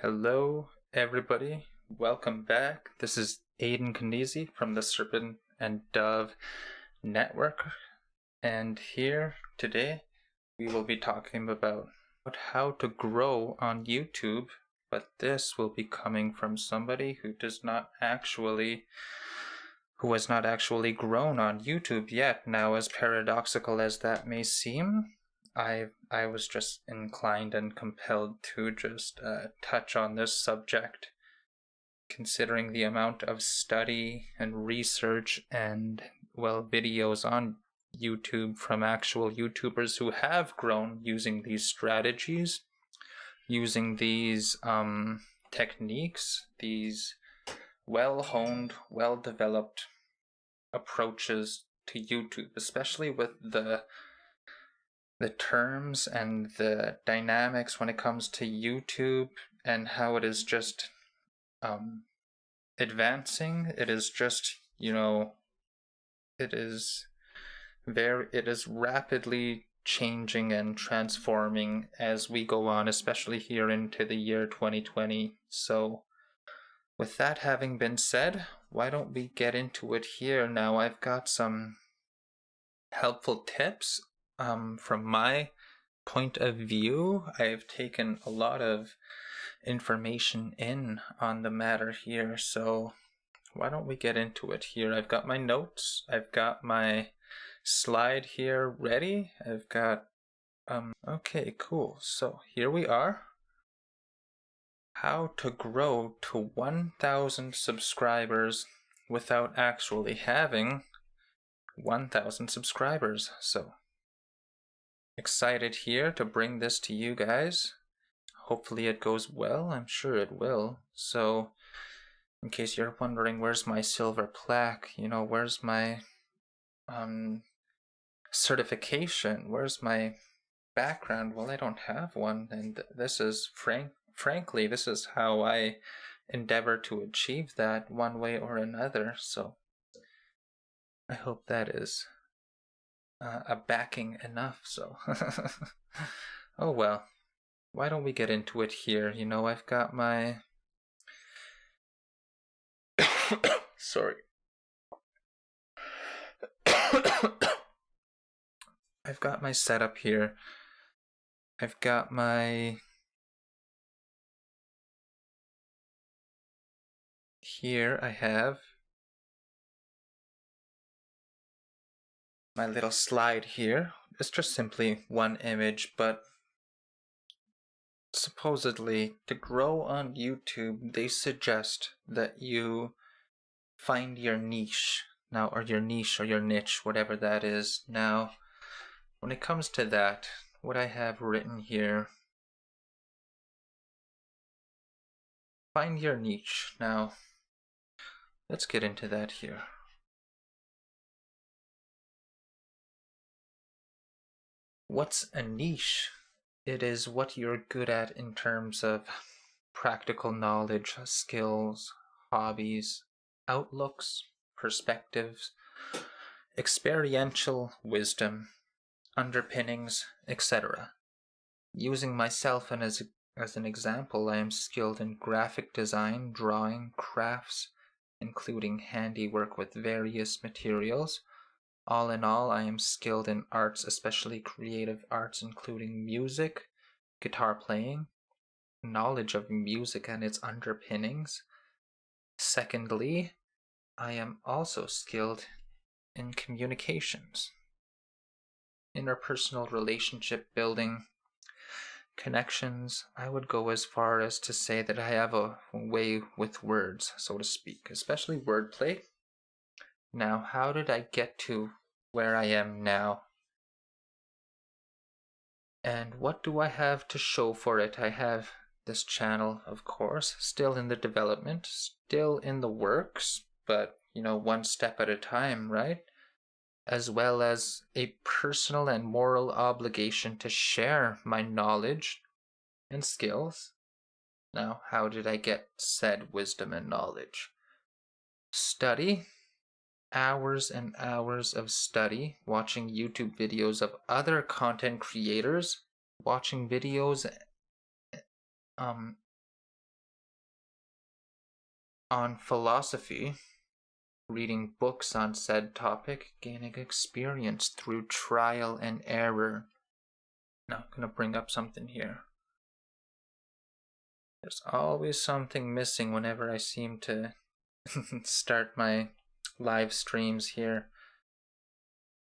Hello, everybody. Welcome back. This is Aiden Kanizi from the Serpent and Dove Network. And here today we will be talking about how to grow on YouTube. But this will be coming from somebody who has not actually grown on YouTube yet. Now, as paradoxical as that may seem, I was just inclined and compelled to just touch on this subject, considering the amount of study and research and, videos on YouTube from actual YouTubers who have grown using these strategies, using these techniques, these well-honed, well-developed approaches to YouTube, especially with the terms and the dynamics when it comes to YouTube and how it is just advancing. It is just, it is rapidly changing and transforming as we go on, especially here into the year 2020. So with that having been said, why don't we get into it here now? I've got some helpful tips from my point of view. I've taken a lot of information in on the matter here, so why don't we get into it here? I've got my notes, I've got my slide here ready, I've got okay, cool. So here we are. How to grow to 1,000 subscribers without actually having 1,000 subscribers. So excited here to bring this to you guys. Hopefully it goes well. I'm sure it will. So in case you're wondering, where's my silver plaque? Where's my certification? Where's my background? Well, I don't have one, and this is frankly, this is how I endeavor to achieve that one way or another. So I hope that is a backing enough. So oh well, why don't we get into it here? I've got my sorry. I've got my setup here. I've got my here I have my little slide here. It's just simply one image, but supposedly to grow on YouTube, they suggest that you find your niche now, or your niche or your niche, whatever that is. Now, when it comes to that, what I have written here, find your niche. Now, let's get into that here. What's a niche? It is what you're good at in terms of practical knowledge, skills, hobbies, outlooks, perspectives, experiential wisdom, underpinnings, etc. Using myself and as an example, I am skilled in graphic design, drawing, crafts, including handiwork with various materials. All in all, I am skilled in arts, especially creative arts, including music, guitar playing, knowledge of music and its underpinnings. Secondly, I am also skilled in communications, interpersonal relationship building, connections. I would go as far as to say that I have a way with words, so to speak, especially wordplay. Now, how did I get to where I am now? And what do I have to show for it? I have this channel, of course, still in the development, still in the works, but, one step at a time, right? As well as a personal and moral obligation to share my knowledge and skills. Now, how did I get said wisdom and knowledge? Study. Hours and hours of study, watching YouTube videos of other content creators, watching videos on philosophy, reading books on said topic, gaining experience through trial and error. Now I'm going to bring up something here. There's always something missing whenever I seem to start my live streams here.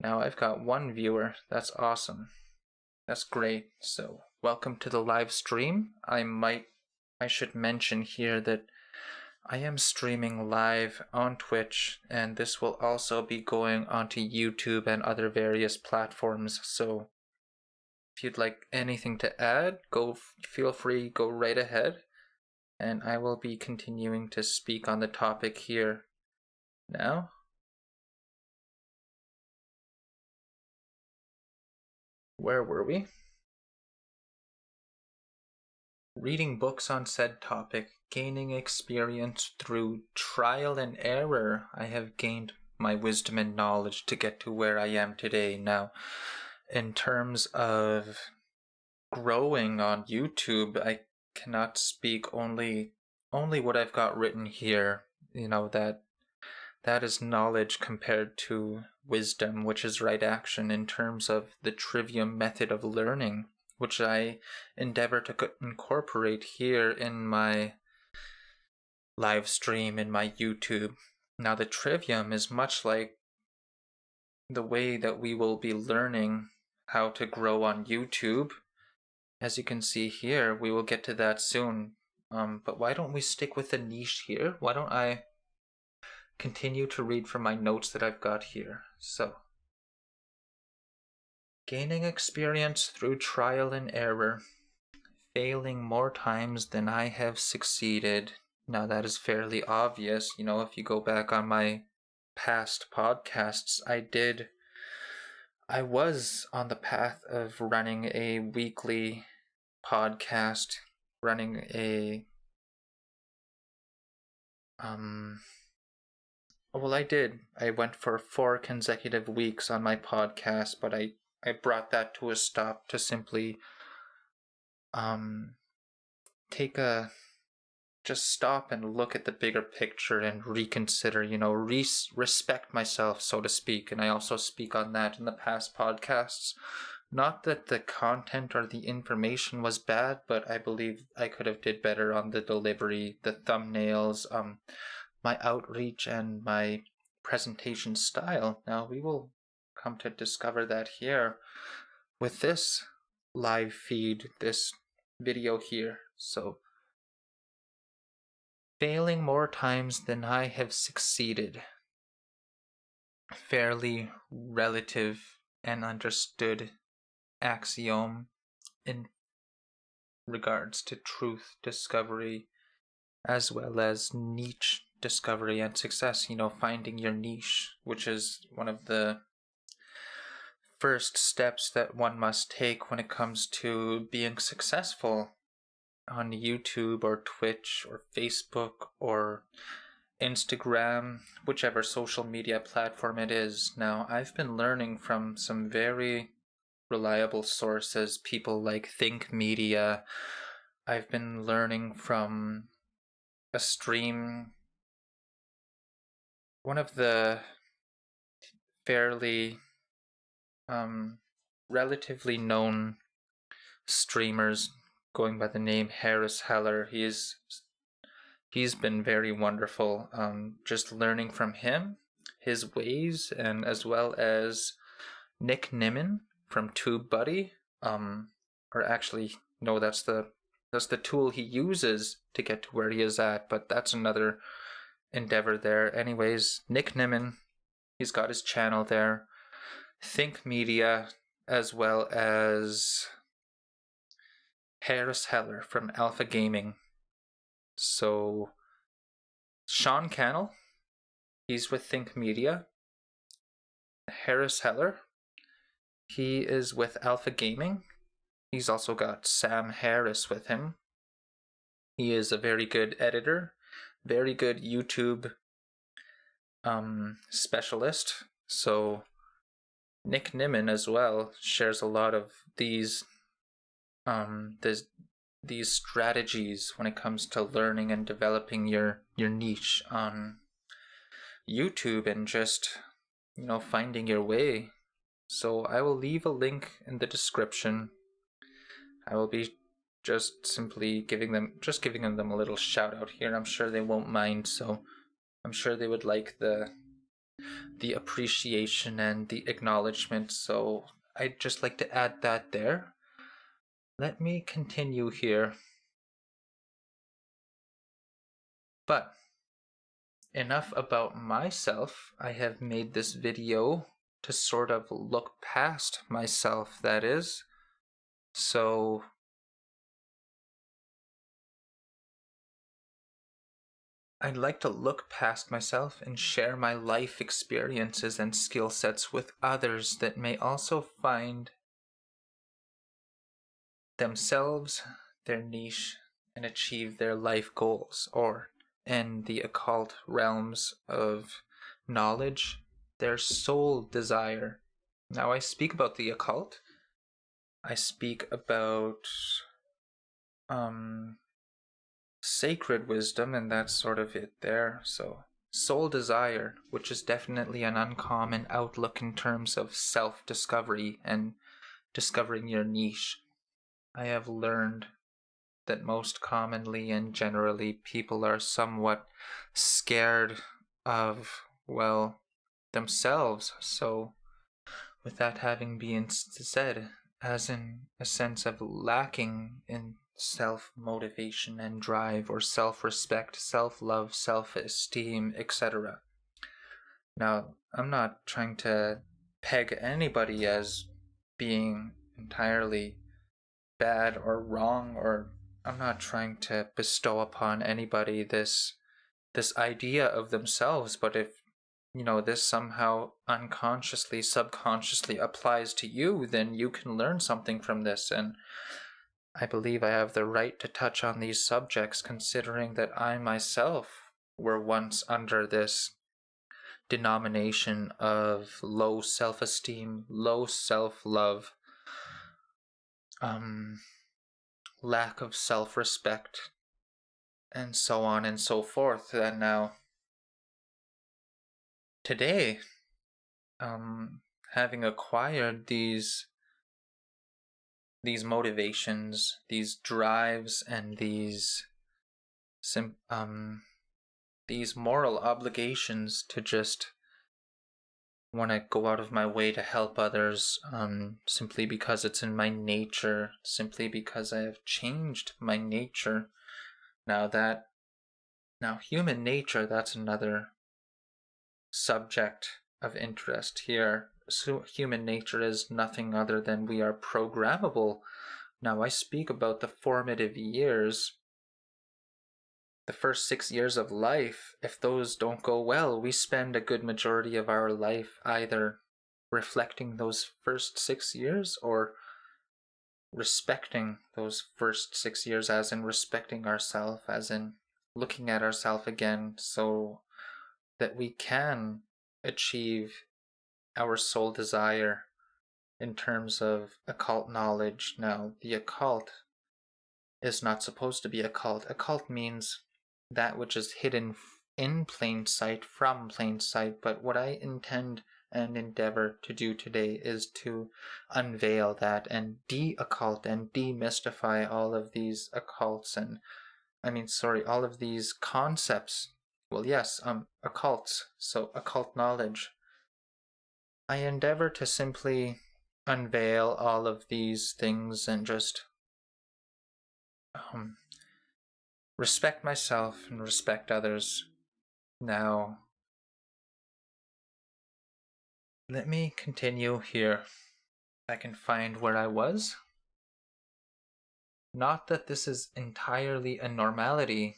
Now I've got one viewer. That's awesome. That's great. So welcome to the live stream. I should mention here that I am streaming live on Twitch, and this will also be going onto YouTube and other various platforms. So if you'd like anything to add, feel free, go right ahead. And I will be continuing to speak on the topic here now. Where were we? Reading books on said topic, gaining experience through trial and error. I have gained my wisdom and knowledge to get to where I am today. Now, in terms of growing on YouTube, I cannot speak only what I've got written here. You know, that is knowledge compared to wisdom, which is right action in terms of the trivium method of learning, which I endeavor to incorporate here in my live stream, in my YouTube. Now, the trivium is much like the way that we will be learning how to grow on YouTube. As you can see here, we will get to that soon. But why don't we stick with the niche here? Why don't I continue to read from my notes that I've got here? So, gaining experience through trial and error, failing more times than I have succeeded. Now that is fairly obvious. You know, if you go back on my past podcasts, I was on the path of running a weekly podcast, running a well, I did. I went for 4 consecutive weeks on my podcast, but I brought that to a stop to simply just stop and look at the bigger picture and reconsider, you know, respect myself, so to speak. And I also speak on that in the past podcasts. Not that the content or the information was bad, but I believe I could have did better on the delivery, the thumbnails, my outreach, and my presentation style. Now we will come to discover that here with this live feed, this video here. So, failing more times than I have succeeded. Fairly relative and understood axiom in regards to truth discovery, as well as niche discovery and success. You know, finding your niche, which is one of the first steps that one must take when it comes to being successful on YouTube or Twitch or Facebook or Instagram, whichever social media platform it is. Now, I've been learning from some very reliable sources, people like Think Media. I've been learning from a stream, one of the fairly relatively known streamers going by the name Harris Heller. He's been very wonderful. Just learning from him, his ways, and as well as Nick Nimmin from TubeBuddy. Or actually, no, that's the tool he uses to get to where he is at. But that's another endeavor there. Anyways, Nick Nimmin, he's got his channel there. Think Media, as well as Harris Heller from Alpha Gaming. So, Sean Cannell, he's with Think Media. Harris Heller, he is with Alpha Gaming. He's also got Sam Harris with him. He is a very good editor, very good YouTube specialist. So, Nick Nimmin as well shares a lot of these these strategies when it comes to learning and developing your niche on YouTube and just, finding your way. So I will leave a link in the description. I will be just simply giving them a little shout out here. I'm sure they won't mind, so I'm sure they would like the appreciation and the acknowledgement, so I'd just like to add that there. Let me continue here. But enough about myself. I have made this video to sort of look past myself, that is. So I'd like to look past myself and share my life experiences and skill sets with others that may also find themselves, their niche, and achieve their life goals, or in the occult realms of knowledge, their soul desire. Now, I speak about the occult. I speak about sacred wisdom, and that's sort of it there. So, soul desire, which is definitely an uncommon outlook in terms of self-discovery and discovering your niche. I have learned that most commonly and generally people are somewhat scared of, well, themselves. So, with that having been said, as in a sense of lacking in self-motivation and drive, or self-respect, self-love, self-esteem, etc. Now, I'm not trying to peg anybody as being entirely bad or wrong, or I'm not trying to bestow upon anybody this idea of themselves, but if this somehow unconsciously, subconsciously applies to you, then you can learn something from this. And I believe I have the right to touch on these subjects, considering that I myself were once under this denomination of low self-esteem, low self-love, lack of self-respect, and so on and so forth. And now, today, having acquired these motivations, these drives, and these moral obligations to just want to go out of my way to help others, simply because it's in my nature, simply because I have changed my nature. Now, human nature, that's another subject of interest here. So human nature is nothing other than we are programmable. Now, I speak about the formative years, the first 6 years of life. If those don't go well, we spend a good majority of our life either reflecting those first 6 years or respecting those first 6 years, as in respecting ourselves, as in looking at ourselves again, so that we can achieve our soul desire in terms of occult knowledge. Now, the occult is not supposed to be occult. Occult means that which is hidden in plain sight, from plain sight. But what I intend and endeavor to do today is to unveil that and de-occult and demystify all of these occults and all of these concepts. Well, yes, occults. So occult knowledge. I endeavor to simply unveil all of these things and just respect myself and respect others. Now, let me continue here. I can find where I was. Not that this is entirely a normality,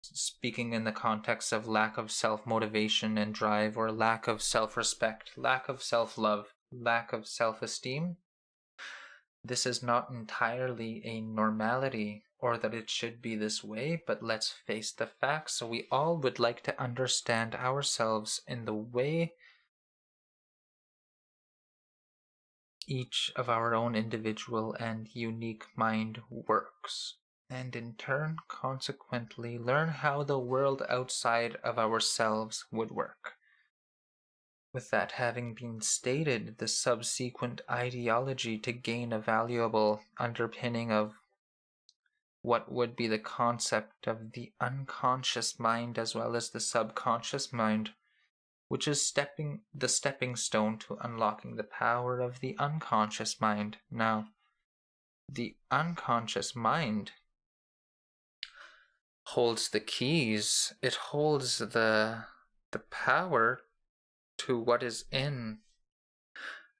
speaking in the context of lack of self-motivation and drive, or lack of self-respect, lack of self-love, lack of self-esteem. This is not entirely a normality, or that it should be this way, but let's face the facts. So we all would like to understand ourselves in the way each of our own individual and unique mind works, and in turn, consequently, learn how the world outside of ourselves would work. With that having been stated, the subsequent ideology to gain a valuable underpinning of what would be the concept of the unconscious mind as well as the subconscious mind, which is the stepping stone to unlocking the power of the unconscious mind. Now, the unconscious mind holds the keys. It holds the power to what is in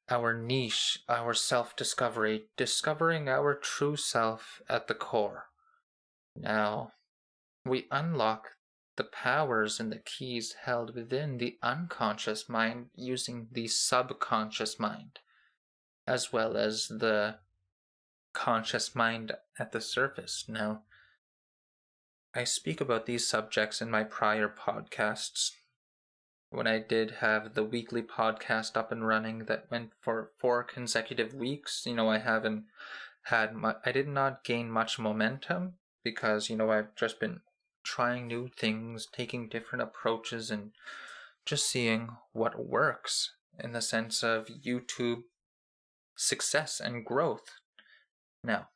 our niche, our self-discovery, discovering our true self at the core. Now, we unlock the powers and the keys held within the unconscious mind using the subconscious mind, as well as the conscious mind at the surface. Now, I speak about these subjects in my prior podcasts. When I did have the weekly podcast up and running that went for 4 consecutive weeks, I did not gain much momentum because, I've just been trying new things, taking different approaches, and just seeing what works in the sense of YouTube success and growth. Now,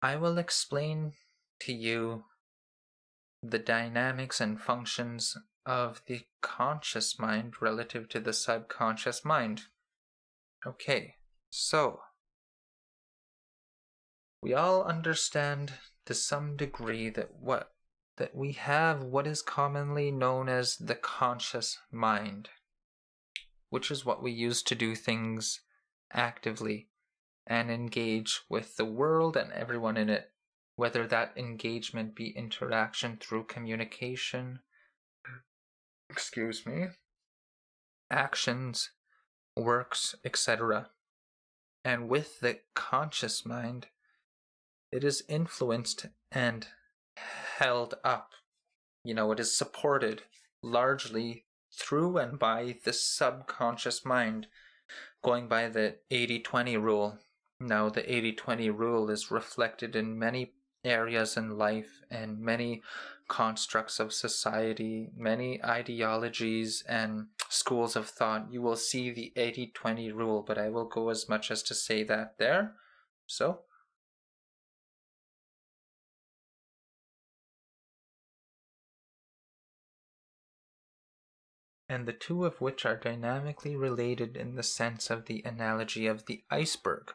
I will explain to you the dynamics and functions of the conscious mind relative to the subconscious mind. Okay, so we all understand to some degree that we have what is commonly known as the conscious mind, which is what we use to do things actively and engage with the world and everyone in it, whether that engagement be interaction through communication, actions, works, etc. And with the conscious mind, it is influenced and held up. It is supported largely through and by the subconscious mind, going by the 80-20 rule. Now, the 80-20 rule is reflected in many areas in life and many constructs of society, many ideologies and schools of thought. You will see the 80-20 rule, but I will go as much as to say that there. So, and the two of which are dynamically related in the sense of the analogy of the iceberg,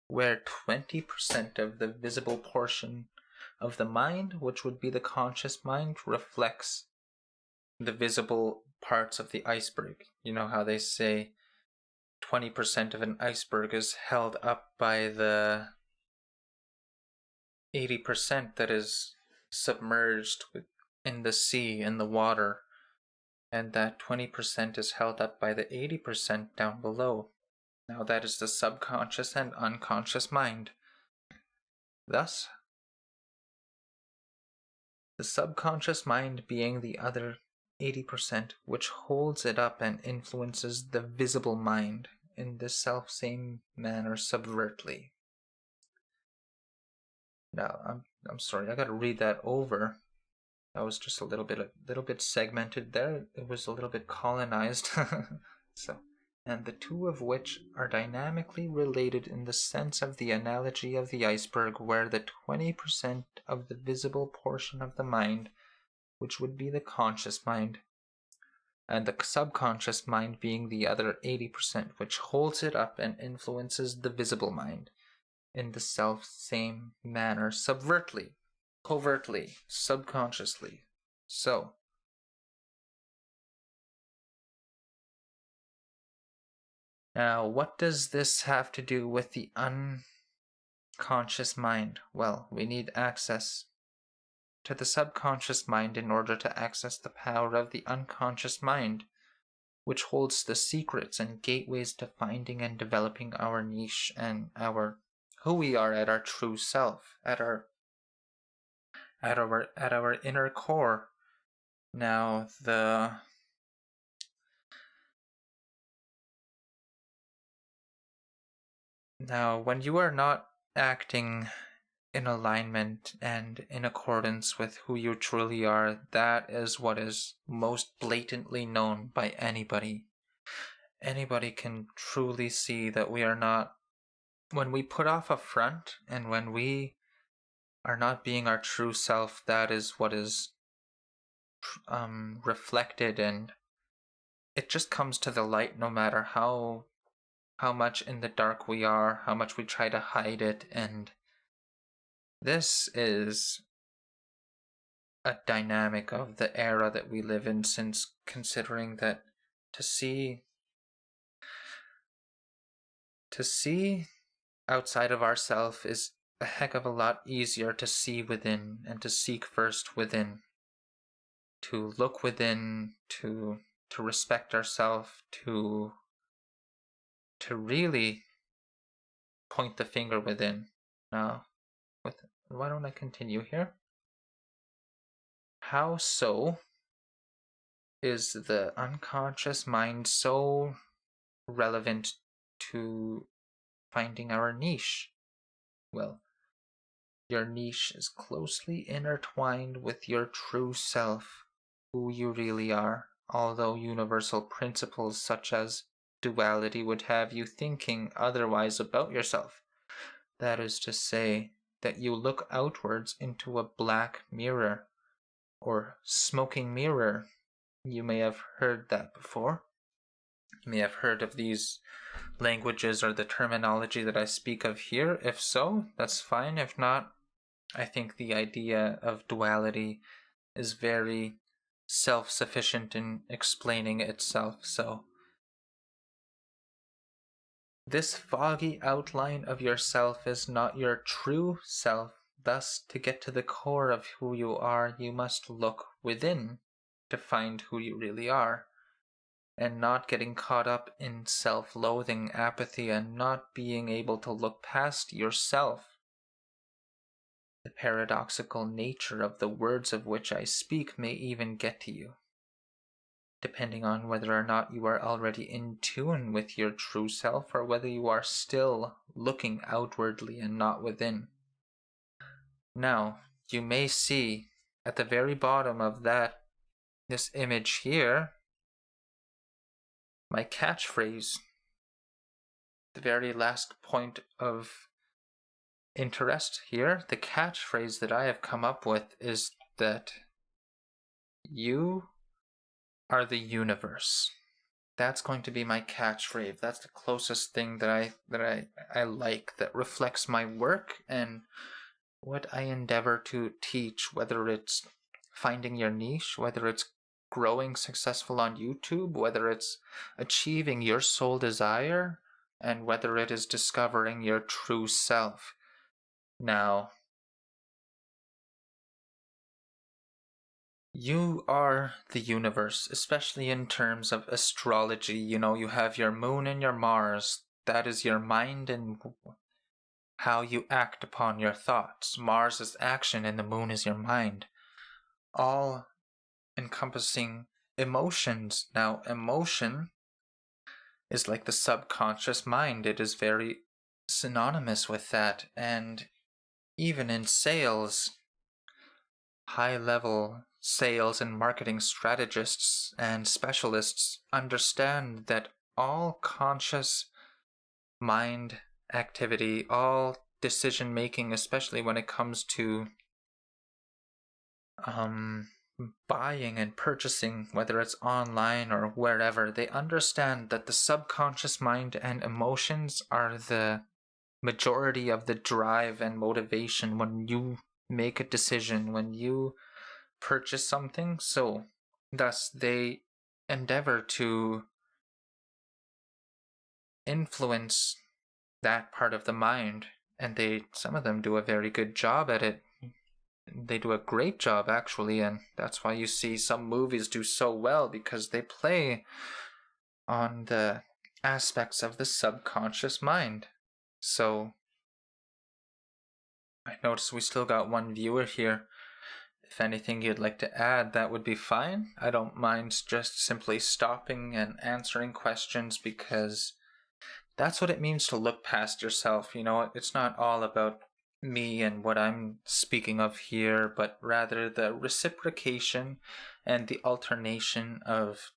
where 20% of the visible portion of the mind, which would be the conscious mind, reflects the visible parts of the iceberg. You know how they say 20% of an iceberg is held up by the 80% that is submerged in the sea, in the water, and that 20% is held up by the 80% down below. Now that is the subconscious and unconscious mind. Thus, the subconscious mind being the other 80%, which holds it up and influences the visible mind in the self-same manner subvertly. Now, I'm sorry, I gotta read that over. That was just a little bit segmented there. It was a little bit colonized. And the two of which are dynamically related in the sense of the analogy of the iceberg, where the 20% of the visible portion of the mind, which would be the conscious mind, and the subconscious mind being the other 80%, which holds it up and influences the visible mind in the self-same manner, subvertly, covertly, subconsciously. So, now what does this have to do with the unconscious mind? Well, we need access to the subconscious mind in order to access the power of the unconscious mind, which holds the secrets and gateways to finding and developing our niche and who we are at our true self, at our inner core. Now, Now, when you are not acting in alignment and in accordance with who you truly are, that is what is most blatantly known by anybody. Anybody can truly see that we are not, when we put off a front and when we are not being our true self, that is what is reflected, and it just comes to the light no matter how much in the dark we are, how much we try to hide it. And this is a dynamic of the era that we live in, since considering that to see outside of ourself is a heck of a lot easier to see within and to seek first within, to look within, to respect ourselves, to really point the finger within. Now, why don't I continue here? How so is the unconscious mind so relevant to finding our niche? Well, your niche is closely intertwined with your true self, who you really are, although universal principles such as duality would have you thinking otherwise about yourself. That is to say, that you look outwards into a black mirror, or smoking mirror. You may have heard that before. You may have heard of these languages or the terminology that I speak of here. If so, that's fine. If not, I think the idea of duality is very self-sufficient in explaining itself. So, this foggy outline of yourself is not your true self. Thus, to get to the core of who you are, you must look within to find who you really are, and not getting caught up in self-loathing, apathy, and not being able to look past yourself. The paradoxical nature of the words of which I speak may even get to you, depending on whether or not you are already in tune with your true self, or whether you are still looking outwardly and not within. Now, you may see at the very bottom of this image here, my catchphrase. The very last point of interest here, the catchphrase that I have come up with is that you are the universe. That's going to be my catchphrase. That's the closest thing that I like, that reflects my work and what I endeavor to teach, whether it's finding your niche, whether it's growing successful on YouTube, whether it's achieving your soul desire, and whether it is discovering your true self. Now, you are the universe, especially in terms of astrology. You know, you have your moon and your Mars. That is your mind and how you act upon your thoughts. Mars is action and the moon is your mind. All encompassing emotions. Now, emotion is like the subconscious mind. It is very synonymous with that. And even in sales, high-level sales and marketing strategists and specialists understand that all conscious mind activity, all decision making, especially when it comes to buying and purchasing, whether it's online or wherever, they understand that the subconscious mind and emotions are the majority of the drive and motivation when you make a decision, when you purchase something. So thus they endeavor to influence that part of the mind, and some of them do a very good job at it. They do a great job, actually, and that's why you see some movies do so well, because they play on the aspects of the subconscious mind. So I notice we still got one viewer here. If anything you'd like to add, that would be fine. I don't mind just simply stopping and answering questions, because that's what it means to look past yourself. You know, it's not all about me and what I'm speaking of here, but rather the reciprocation and the alternation of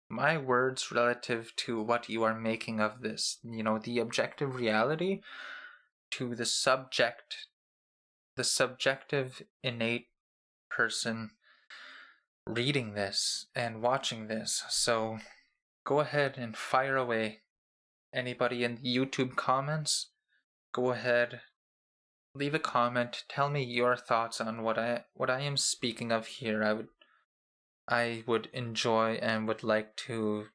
my words relative to what you are making of this. You know, the objective reality to the subjective innate person reading this and watching this. So go ahead and fire away. Anybody in the YouTube comments, go ahead, leave a comment, tell me your thoughts on what I am speaking of here. I would enjoy and would like to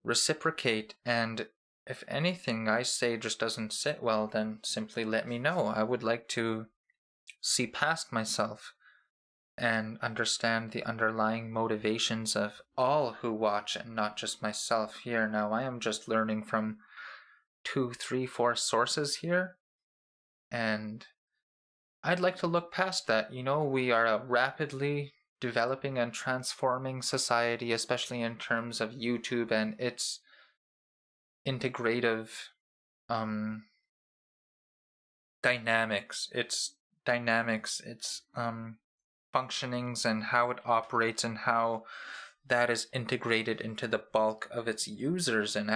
reciprocate, and if anything I say just doesn't sit well, then simply let me know. I would like to see past myself and understand the underlying motivations of all who watch and not just myself here. Now, I am just learning from 2, 3, 4 sources here, and I'd like to look past that. You know, we are a rapidly developing and transforming society, especially in terms of YouTube and its integrative dynamics, its functionings, and how it operates, and how that is integrated into the bulk of its users and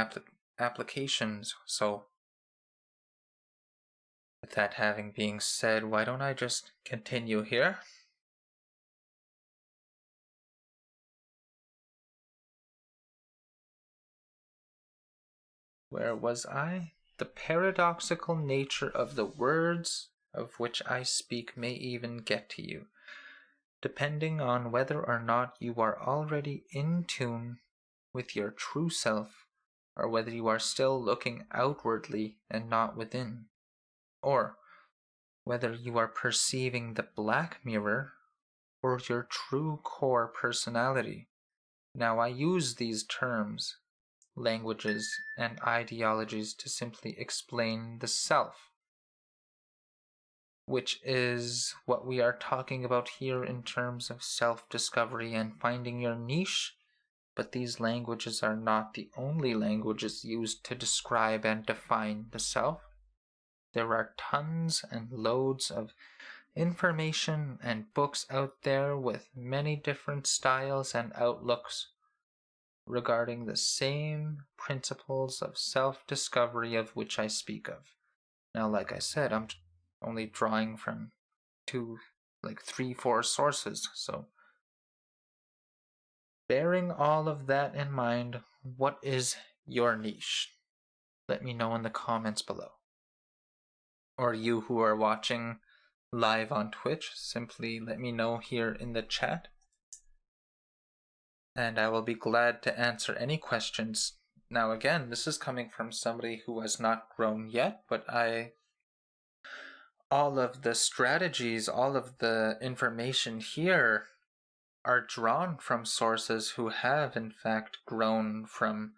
applications. So with that having been said, why don't I just continue here? Where was I? The paradoxical nature of the words of which I speak may even get to you, depending on whether or not you are already in tune with your true self, or whether you are still looking outwardly and not within, or whether you are perceiving the black mirror or your true core personality. Now, I use these terms, languages, and ideologies to simply explain the self, which is what we are talking about here in terms of self-discovery and finding your niche. But these languages are not the only languages used to describe and define the self. There are tons and loads of information and books out there with many different styles and outlooks regarding the same principles of self-discovery of which I speak of. Now, like I said, I'm only drawing from 2, 3, 4 sources, so bearing all of that in mind, what is your niche? Let me know in the comments below. Or you who are watching live on Twitch, simply let me know here in the chat, and I will be glad to answer any questions. Now again, this is coming from somebody who has not grown yet, but all of the strategies, all of the information here are drawn from sources who have in fact grown from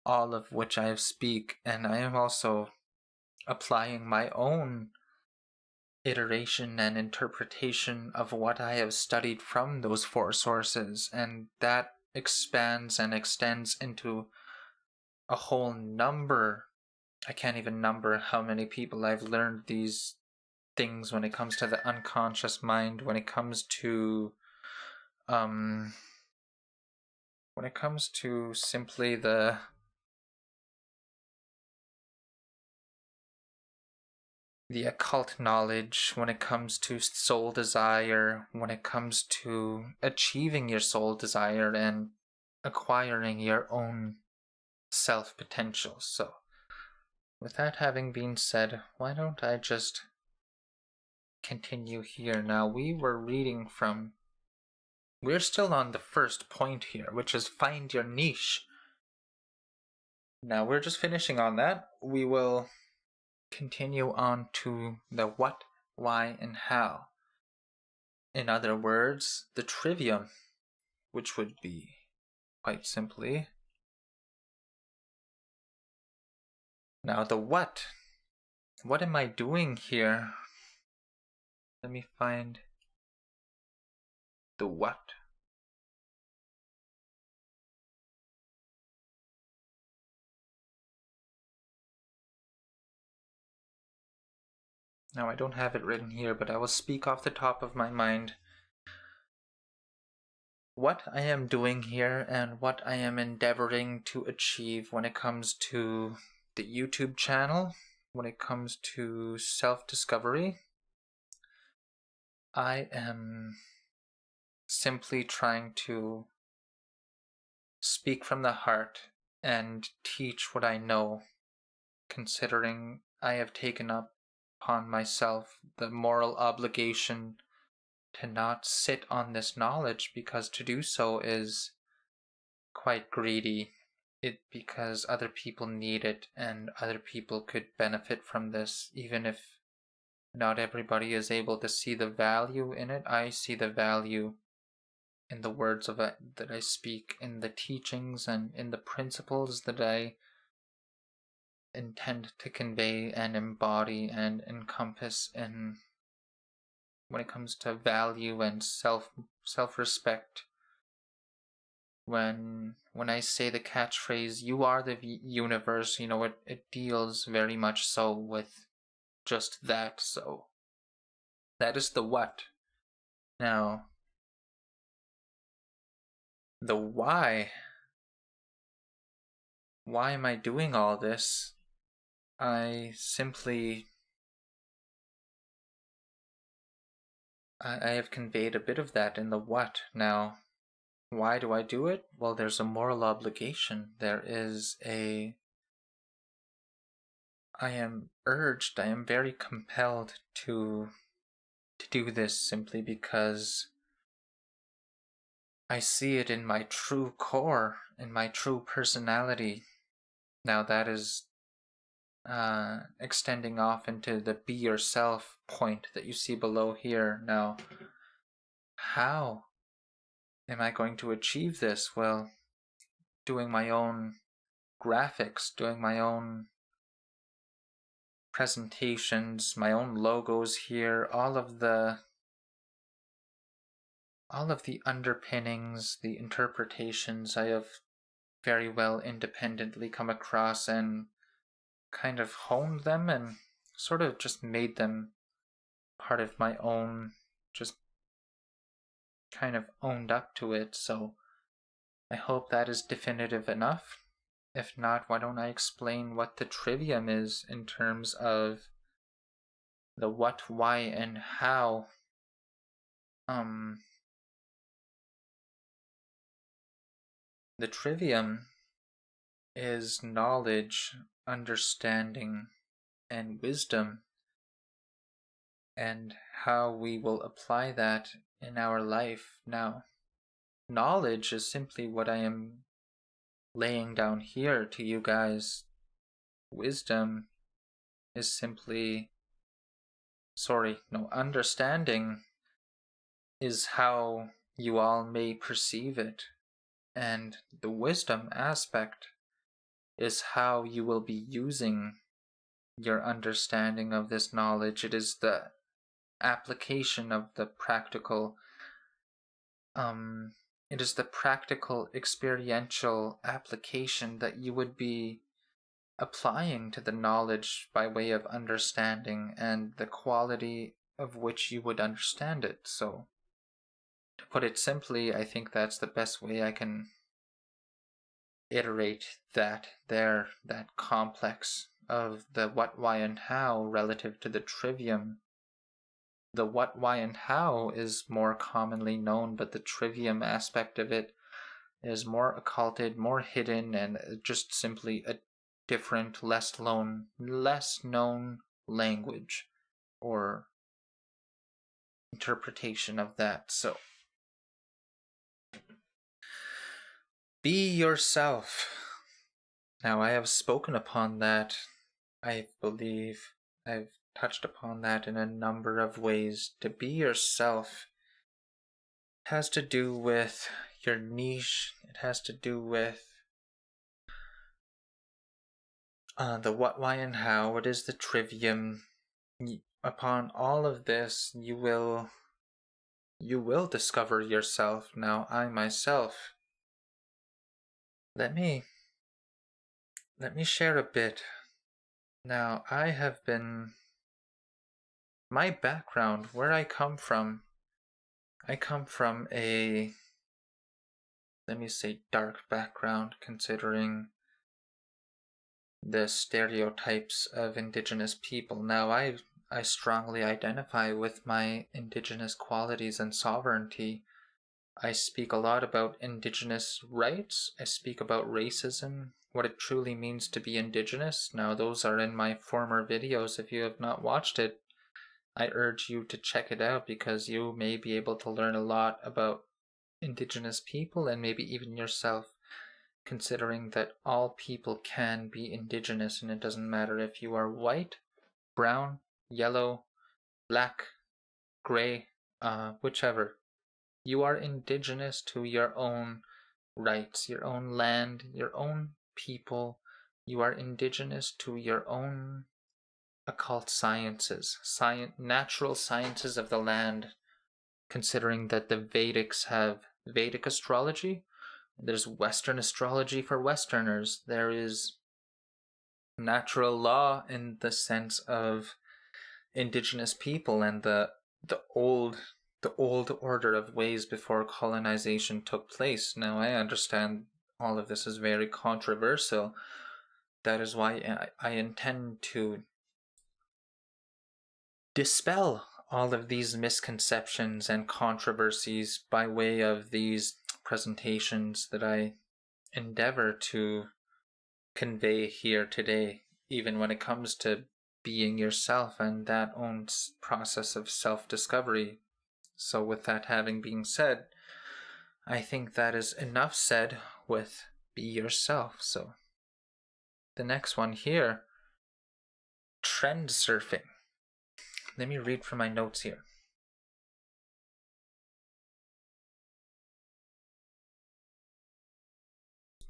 all of which I speak, and I am also applying my own iteration and interpretation of what I have studied from those 4 sources, and that expands and extends into a whole number. I can't even number how many people I've learned these things when it comes to the unconscious mind, when it comes to simply the occult knowledge, when it comes to soul desire, when it comes to achieving your soul desire and acquiring your own self potential. So with that having been said, why don't I just continue here? Now, we're still on the first point here, which is find your niche. Now, we're just finishing on that. We will continue on to the what, why, and how. In other words, the trivium, which would be quite simply, now the what. What am I doing here? Let me find the what. Now, I don't have it written here, but I will speak off the top of my mind. What I am doing here and what I am endeavoring to achieve when it comes to the YouTube channel, when it comes to self-discovery, I am simply trying to speak from the heart and teach what I know, considering I have taken upon myself the moral obligation to not sit on this knowledge, because to do so is quite greedy. Because other people need it and other people could benefit from this, even if not everybody is able to see the value in it. I see the value in the words of it that I speak, in the teachings and in the principles that I intend to convey and embody and encompass in when it comes to value and self-respect. When I say the catchphrase, "You are the universe," it deals very much so with just that. So that is the what. Now, the why. Why am I doing all this? I have conveyed a bit of that in the what. Now, why do I do it? Well, there's a moral obligation. I am urged, I am very compelled to do this, simply because I see it in my true core, in my true personality. Now that is extending off into the be yourself point that you see below here. Now, how am I going to achieve this? Well, doing my own graphics, doing my own presentations, my own logos here, all of the underpinnings, the interpretations I have very well independently come across and kind of honed them and sort of just made them part of my own, just kind of owned up to it. So I hope that is definitive enough. If not, why don't I explain what the trivium is in terms of the what, why, and how. The trivium is knowledge, understanding, and wisdom, and how we will apply that in our life. Now, knowledge is simply what I am laying down here to you guys. Wisdom is simply, understanding is how you all may perceive it, and the wisdom aspect is how you will be using your understanding of this knowledge. It is the application of the practical, it is the practical experiential application that you would be applying to the knowledge by way of understanding and the quality of which you would understand it. So, to put it simply, I think that's the best way I can iterate that complex of the what, why, and how relative to the trivium. The what, why, and how is more commonly known, but the trivium aspect of it is more occulted, more hidden, and just simply a different, less known language or interpretation of that. So, be yourself. Now, I have spoken upon that. I believe I've touched upon that in a number of ways. To be yourself has to do with your niche. It has to do with the what, why, and how. It is the trivium. Upon all of this, you will discover yourself. Now, I myself, let me share a bit. Now, I have been my background, where I come from a, let me say, dark background, considering the stereotypes of Indigenous people. Now, I strongly identify with my Indigenous qualities and sovereignty. I speak a lot about Indigenous rights. I speak about racism, what it truly means to be Indigenous. Now, those are in my former videos. If you have not watched it, I urge you to check it out, because you may be able to learn a lot about Indigenous people and maybe even yourself, considering that all people can be Indigenous, and it doesn't matter if you are white, brown, yellow, black, gray, whichever. You are Indigenous to your own rights, your own land, your own people. You are Indigenous to your own occult sciences, natural sciences of the land, considering that the Vedics have Vedic astrology. There's Western astrology for Westerners. There is natural law in the sense of Indigenous people and the old order of ways before colonization took place. Now, I understand all of this is very controversial. That is why I intend to dispel all of these misconceptions and controversies by way of these presentations that I endeavor to convey here today, even when it comes to being yourself and that own process of self-discovery. So with that having been said, I think that is enough said with be yourself. So the next one here, trend surfing. Let me read from my notes here.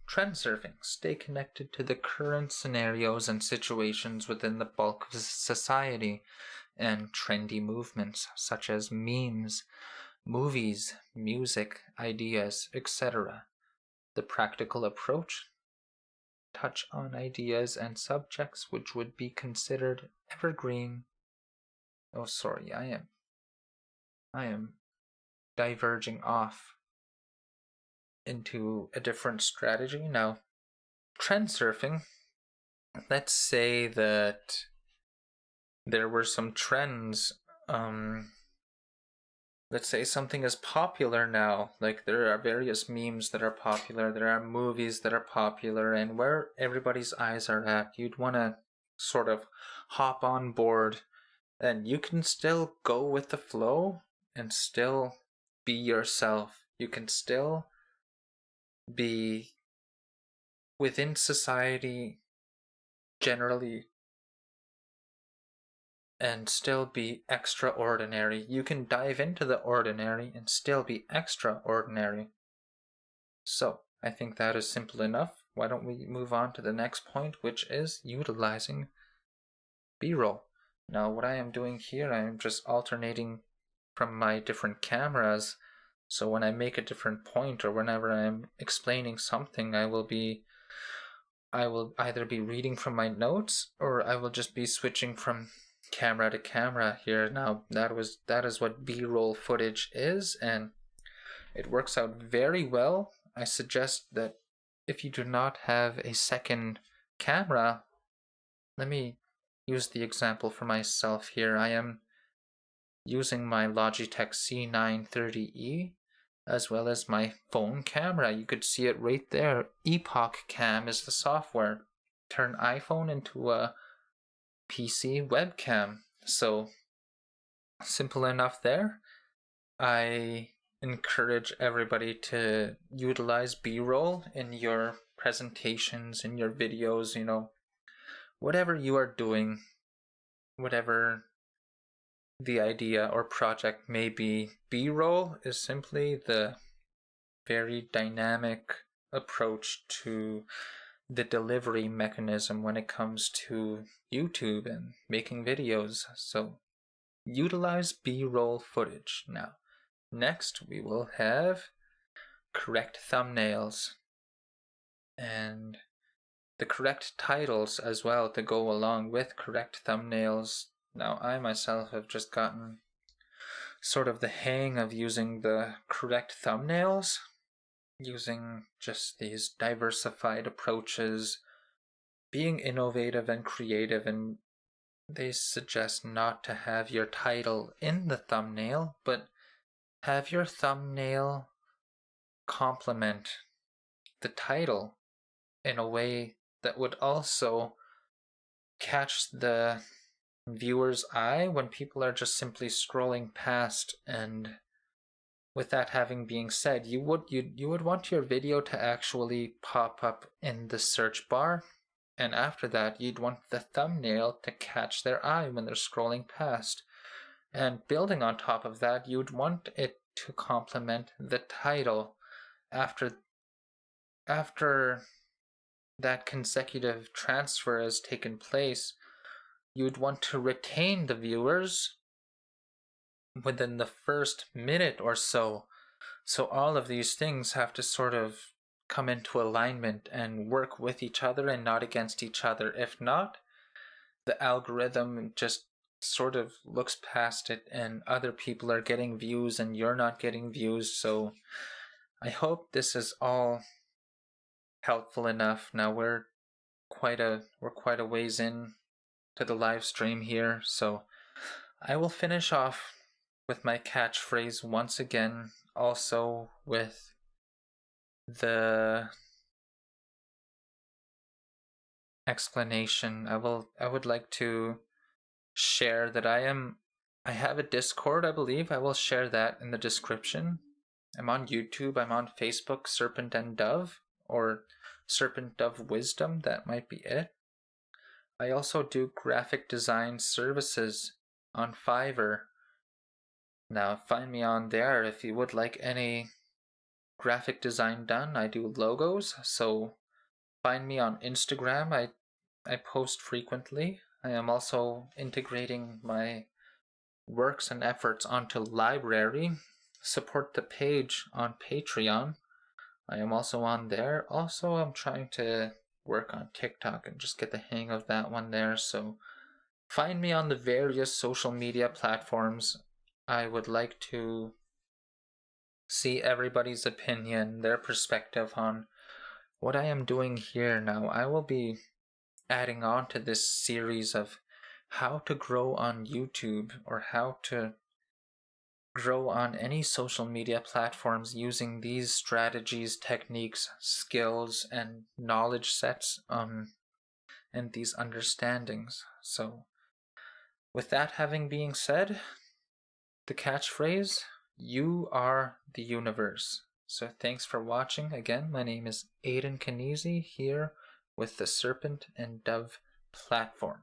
Trend surfing. Stay connected to the current scenarios and situations within the bulk of society and trendy movements such as memes, movies, music, ideas, etc. The practical approach: touch on ideas and subjects which would be considered evergreen. Oh, sorry, I am diverging off into a different strategy. Now, trend surfing, let's say that there were some trends. Let's say something is popular now, like there are various memes that are popular, there are movies that are popular, and where everybody's eyes are at, you'd want to sort of hop on board, and you can still go with the flow and still be yourself. You can still be within society generally and still be extraordinary. You can dive into the ordinary and still be extraordinary. So, I think that is simple enough. Why don't we move on to the next point, which is utilizing B-roll. Now, what I am doing here, I am just alternating from my different cameras. So when I make a different point or whenever I'm explaining something, I will either be reading from my notes or I will just be switching from camera to camera here. Now, that is what B-roll footage is, and it works out very well. I suggest that if you do not have a second camera, let me use the example for myself here. I am using my Logitech C930E as well as my phone camera. You could see it right there. Epoch Cam is the software. Turn iPhone into a PC webcam. So simple enough there. I encourage everybody to utilize B-roll in your presentations, in your videos, whatever you are doing, whatever the idea or project may be. B-roll is simply the very dynamic approach to the delivery mechanism when it comes to YouTube and making videos. So utilize B-roll footage. Now, next we will have correct thumbnails and the correct titles as well to go along with correct thumbnails. Now, I myself have just gotten sort of the hang of using the correct thumbnails, using just these diversified approaches, being innovative and creative, and they suggest not to have your title in the thumbnail, but have your thumbnail complement the title in a way that would also catch the viewer's eye when people are just simply scrolling past. And with that having been said, you would want your video to actually pop up in the search bar, and after that you'd want the thumbnail to catch their eye when they're scrolling past. And building on top of that, you'd want it to complement the title. After that consecutive transfer has taken place, you'd want to retain the viewers within the first minute or so. So all of these things have to sort of come into alignment and work with each other and not against each other. If not, the algorithm just sort of looks past it and other people are getting views and you're not getting views. So I hope this is all helpful enough. Now we're quite a ways in to the live stream here, so I will finish off with my catchphrase once again, also with the explanation. I would like to share that I have a Discord, I believe. I will share that in the description. I'm on YouTube, I'm on Facebook, Serpent and Dove, or Serpent Dove Wisdom, that might be it. I also do graphic design services on Fiverr. Now find me on there if you would like any graphic design done. I do logos, so find me on Instagram. I post frequently. I am also integrating my works and efforts onto Library. Support the page on Patreon. I am also on there. Also, I'm trying to work on TikTok and just get the hang of that one there. So find me on the various social media platforms. I would like to see everybody's opinion, their perspective on what I am doing here. Now, I will be adding on to this series of how to grow on YouTube or how to grow on any social media platforms using these strategies, techniques, skills, and knowledge sets and these understandings. So with that having been said, the catchphrase, you are the universe. So thanks for watching. Again, my name is Aiden Kanezi here with the Serpent and Dove platform.